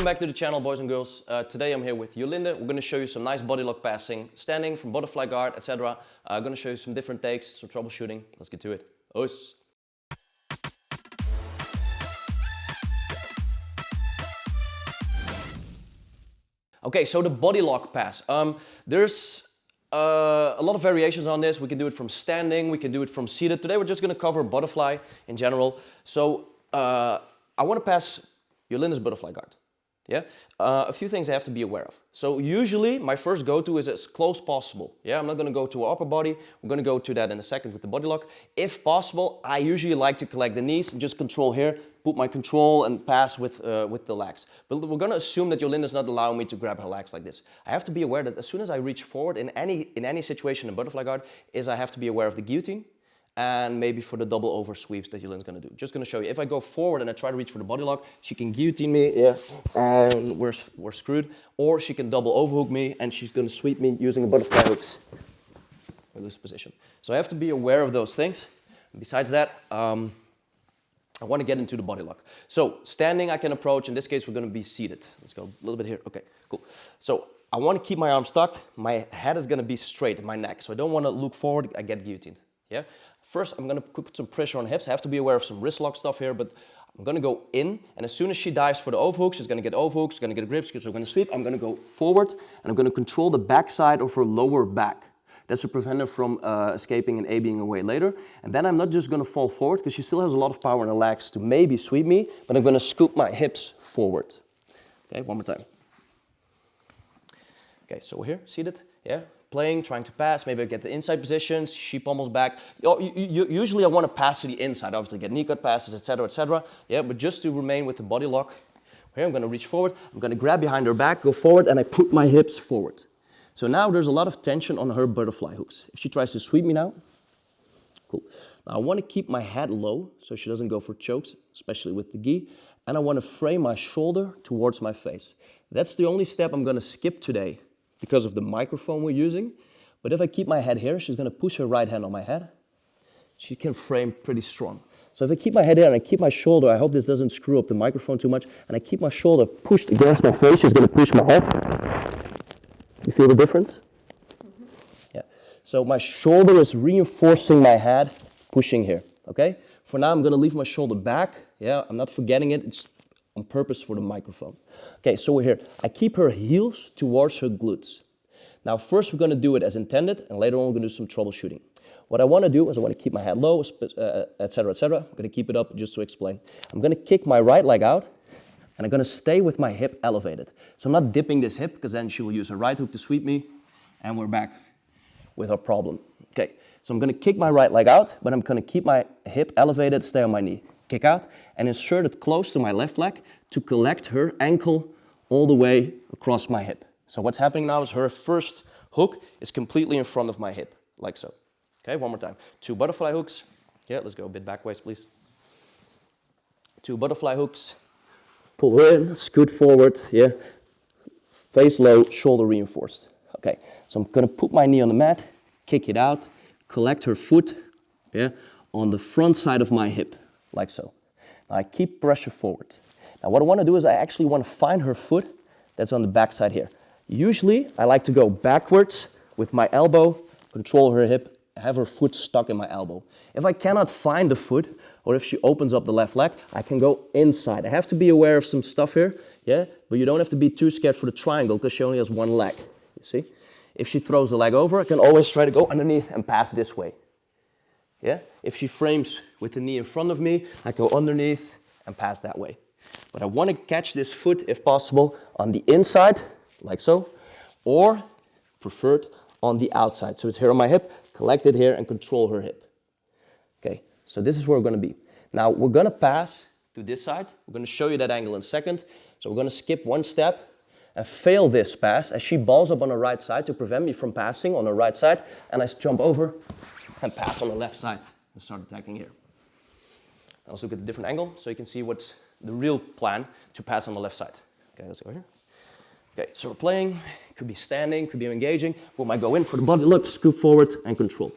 Welcome back to the channel, boys and girls. Today I'm here with Yolinde. We're going to show you some nice body lock passing, standing from butterfly guard, etc. I'm going to show you some different takes, some troubleshooting. Let's get to it. Oos. Okay, so the body lock pass. There's a lot of variations on this. We can do it from standing, we can do it from seated. Today we're just going to cover butterfly in general. So I want to pass Yolinde's butterfly guard. Yeah, a few things I have to be aware of. So usually my first go-to is as close possible. Yeah, I'm not going to go to our upper body. We're going to go to that in a second with the body lock. If possible, I usually like to collect the knees and just control here, put my control and pass with the legs. But we're going to assume that Yolinde's not allowing me to grab her legs like this. I have to be aware that as soon as I reach forward in any situation in butterfly guard, I have to be aware of the guillotine. And maybe for the double over sweeps that Yolinde's going to do. Just going to show you. If I go forward and I try to reach for the body lock, she can guillotine me, yeah, and we're screwed. Or she can double overhook me and she's going to sweep me using the butterfly hooks. I lose position. So I have to be aware of those things. Besides that, I want to get into the body lock. So standing I can approach. In this case we're going to be seated. Let's go a little bit here. Okay, cool. So I want to keep my arms tucked. My head is going to be straight in my neck. So I don't want to look forward. I get guillotined. Yeah. First, I'm going to put some pressure on hips. I have to be aware of some wrist lock stuff here, but I'm going to go in, and as soon as she dives for the overhook, she's going to get overhook, she's going to get grips, so we're going to sweep. I'm going to go forward, and I'm going to control the back side of her lower back. That's to prevent her from escaping and A-being away later. And then I'm not just going to fall forward, because she still has a lot of power in her legs to maybe sweep me, but I'm going to scoop my hips forward. Okay, one more time. Okay, so we're here, seated, yeah. Playing, trying to pass, maybe I get the inside positions, she pummels back. Usually I want to pass to the inside, obviously get knee cut passes, etc., etc. Yeah, but just to remain with the body lock, here I'm going to reach forward, I'm going to grab behind her back, go forward, and I put my hips forward. So now there's a lot of tension on her butterfly hooks. If she tries to sweep me now, cool. Now I want to keep my head low so she doesn't go for chokes, especially with the gi, and I want to frame my shoulder towards my face. That's the only step I'm going to skip today, because of the microphone we're using. But if I keep my head here, she's going to push her right hand on my head. She can frame pretty strong. So if I keep my head here and I keep my shoulder, I hope this doesn't screw up the microphone too much, and I keep my shoulder pushed against my face, she's going to push my head. You feel the difference? Mm-hmm. Yeah. So my shoulder is reinforcing my head, pushing here, okay? For now, I'm going to leave my shoulder back. Yeah, I'm not forgetting it. It's on purpose for the microphone. Okay, so we're here. I keep her heels towards her glutes. Now first we're going to do it as intended, and later on we're going to do some troubleshooting. What I want to do is I want to keep my head low, etc., etc. I'm going to keep it up just to explain. I'm going to kick my right leg out, and I'm going to stay with my hip elevated. So I'm not dipping this hip, because then she will use her right hook to sweep me, and we're back with our problem. Okay, so I'm going to kick my right leg out, but I'm going to keep my hip elevated, stay on my knee. Kick out and insert it close to my left leg to collect her ankle all the way across my hip. So what's happening now is her first hook is completely in front of my hip, like so. Okay, one more time. 2 butterfly hooks. Yeah, let's go a bit backwards, please. 2 butterfly hooks. Pull her in, scoot forward, yeah. Face low, shoulder reinforced. Okay, so I'm gonna put my knee on the mat, kick it out, collect her foot, yeah, on the front side of my hip. Like so. Now I keep pressure forward. Now what I want to do is I actually want to find her foot that's on the back side here. Usually I like to go backwards with my elbow, control her hip, have her foot stuck in my elbow. If I cannot find the foot, or if she opens up the left leg, I can go inside. I have to be aware of some stuff here, yeah, but you don't have to be too scared for the triangle because she only has one leg, you see? If she throws the leg over, I can always try to go underneath and pass this way. Yeah? If she frames with the knee in front of me, I go underneath and pass that way. But I want to catch this foot, if possible, on the inside, like so, or preferred on the outside. So it's here on my hip, collect it here and control her hip. Okay, so this is where we're going to be. Now we're going to pass to this side. We're going to show you that angle in a second. So we're going to skip one step and fail this pass as she balls up on the right side to prevent me from passing on the right side, and I jump over and pass on the left side and start attacking here. Now let's look at a different angle so you can see what's the real plan to pass on the left side. Okay, let's go here. Okay, so we're playing, could be standing, could be engaging. We might go in for the body lock, scoop forward and control.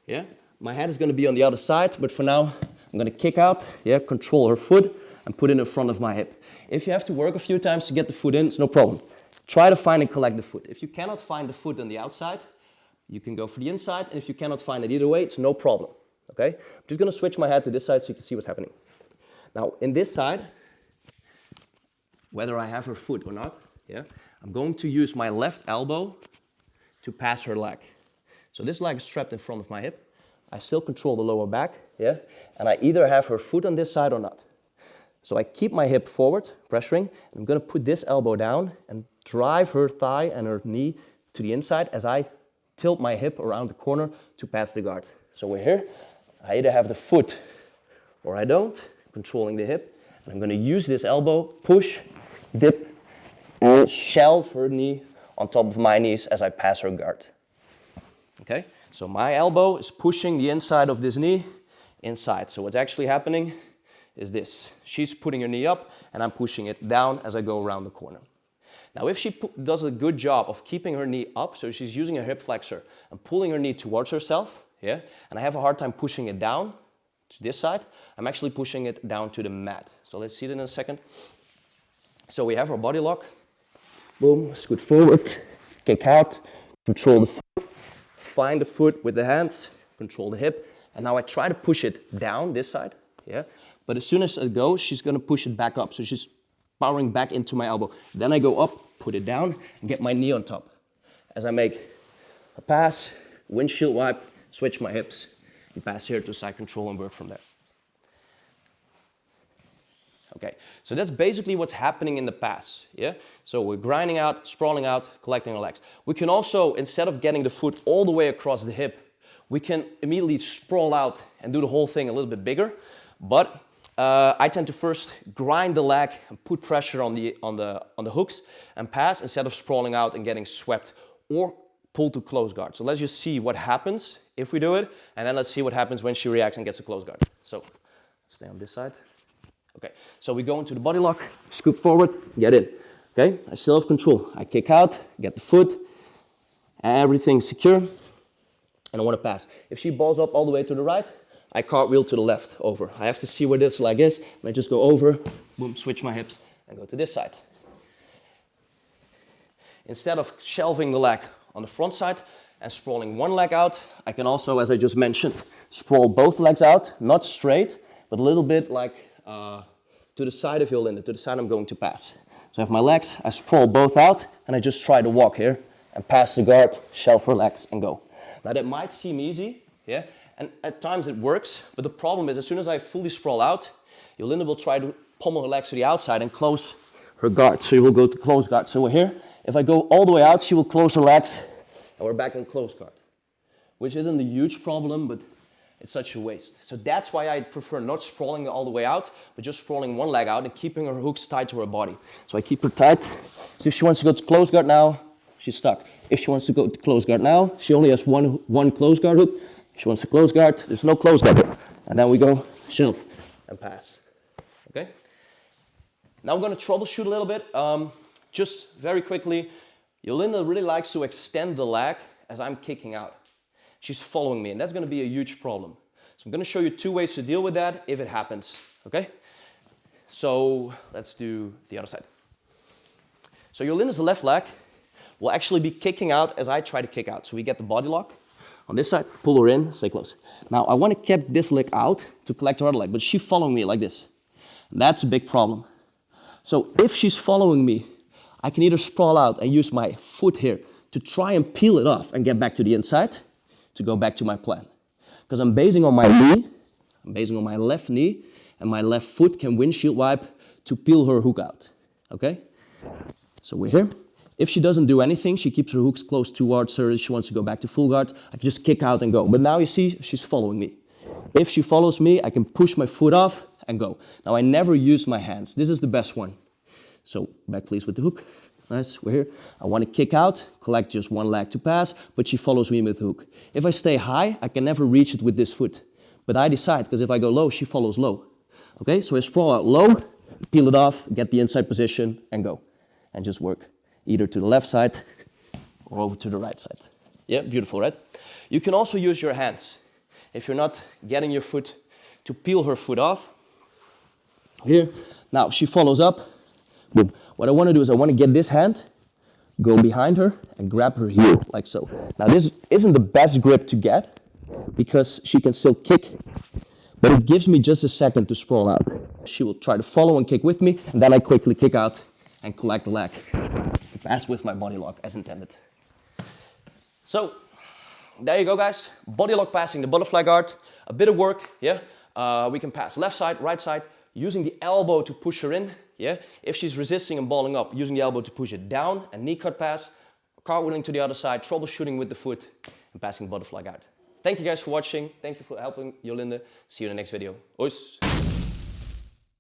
Yeah, my head is going to be on the other side, but for now I'm going to kick out, yeah, control her foot, and put it in front of my hip. If you have to work a few times to get the foot in, it's no problem. Try to find and collect the foot. If you cannot find the foot on the outside, you can go for the inside, and if you cannot find it either way, it's no problem, okay? I'm just gonna switch my head to this side so you can see what's happening. Now, in this side, whether I have her foot or not, yeah, I'm going to use my left elbow to pass her leg. So this leg is strapped in front of my hip. I still control the lower back, yeah, and I either have her foot on this side or not. So I keep my hip forward, pressuring, and I'm gonna put this elbow down and drive her thigh and her knee to the inside as I tilt my hip around the corner to pass the guard. So we're here, I either have the foot or I don't, controlling the hip, and I'm gonna use this elbow, push, dip, and shelve her knee on top of my knees as I pass her guard. Okay, so my elbow is pushing the inside of this knee inside. So what's actually happening is this. She's putting her knee up and I'm pushing it down as I go around the corner. Now if she does a good job of keeping her knee up, so she's using her hip flexor and pulling her knee towards herself, yeah, and I have a hard time pushing it down to this side, I'm actually pushing it down to the mat. So let's see it in a second. So we have our body lock. Boom, scoot forward, kick out, control the foot, find the foot with the hands, control the hip, and now I try to push it down this side, yeah? But as soon as I go, she's gonna push it back up, so she's powering back into my elbow. Then I go up, put it down, and get my knee on top. As I make a pass, windshield wipe, switch my hips, and pass here to side control and work from there. Okay, so that's basically what's happening in the pass, yeah? So we're grinding out, sprawling out, collecting our legs. We can also, instead of getting the foot all the way across the hip, we can immediately sprawl out and do the whole thing a little bit bigger. But I tend to first grind the leg and put pressure on the hooks and pass instead of sprawling out and getting swept or pulled to close guard. So let's just see what happens if we do it, and then let's see what happens when she reacts and gets a close guard. So stay on this side. Okay, so we go into the body lock, scoop forward, get in. Okay, I still have control. I kick out, get the foot, everything's secure, and I want to pass. If she balls up all the way to the right, I cartwheel to the left, over. I have to see where this leg is, and I just go over, boom, switch my hips, and go to this side. Instead of shelving the leg on the front side and sprawling one leg out, I can also, as I just mentioned, sprawl both legs out, not straight, but a little bit like to the side of Yolinde, to the side I'm going to pass. So I have my legs, I sprawl both out, and I just try to walk here and pass the guard, shelf her legs, and go. Now that might seem easy, yeah, and at times it works, but the problem is as soon as I fully sprawl out, Yolinde will try to pummel her legs to the outside and close her guard. So you will go to close guard. So we're here. If I go all the way out, she will close her legs, and we're back in close guard, which isn't a huge problem, but it's such a waste. So that's why I prefer not sprawling all the way out, but just sprawling one leg out and keeping her hooks tight to her body. So I keep her tight. So if she wants to go to close guard now, she's stuck. If she wants to go to close guard now, she only has one close guard hook. If she wants to close guard, there's no close guard hook. And then we go shelf and pass. Okay? Now we're going to troubleshoot a little bit. Just very quickly, Yolinde really likes to extend the leg as I'm kicking out. She's following me, and that's going to be a huge problem. So I'm going to show you two ways to deal with that if it happens, okay? So let's do the other side. So Yolinde's left leg will actually be kicking out as I try to kick out. So we get the body lock on this side, pull her in, stay close. Now I want to keep this leg out to collect her other leg, but she's following me like this. That's a big problem. So if she's following me, I can either sprawl out and use my foot here to try and peel it off and get back to the inside, to go back to my plan. Because I'm basing on my knee, I'm basing on my left knee, and my left foot can windshield wipe to peel her hook out, okay? So we're here. If she doesn't do anything, she keeps her hooks close towards her, she wants to go back to full guard, I can just kick out and go. But now you see, she's following me. If she follows me, I can push my foot off and go. Now I never use my hands. This is the best one. So back please with the hook. Nice, we're here. I want to kick out, collect just one leg to pass, but she follows me with the hook. If I stay high, I can never reach it with this foot. But I decide, because if I go low, she follows low. Okay, so I sprawl out low, peel it off, get the inside position, and go. And just work either to the left side or over to the right side. Yeah, beautiful, right? You can also use your hands. If you're not getting your foot to peel her foot off, Here. Now she follows up. Boom. What I want to do is I want to get this hand, go behind her, and grab her heel, like so. Now this isn't the best grip to get, because she can still kick, but it gives me just a second to sprawl out. She will try to follow and kick with me, and then I quickly kick out and collect the leg. Pass with my body lock as intended. So, there you go guys. Body lock passing the butterfly guard. A bit of work, yeah. We can pass left side, right side, using the elbow to push her in, yeah. If she's resisting and balling up, using the elbow to push it down, and knee cut pass, cartwheeling to the other side, troubleshooting with the foot, and passing butterfly guard. Thank you guys for watching. Thank you for helping, Yolinde. See you in the next video. Ois!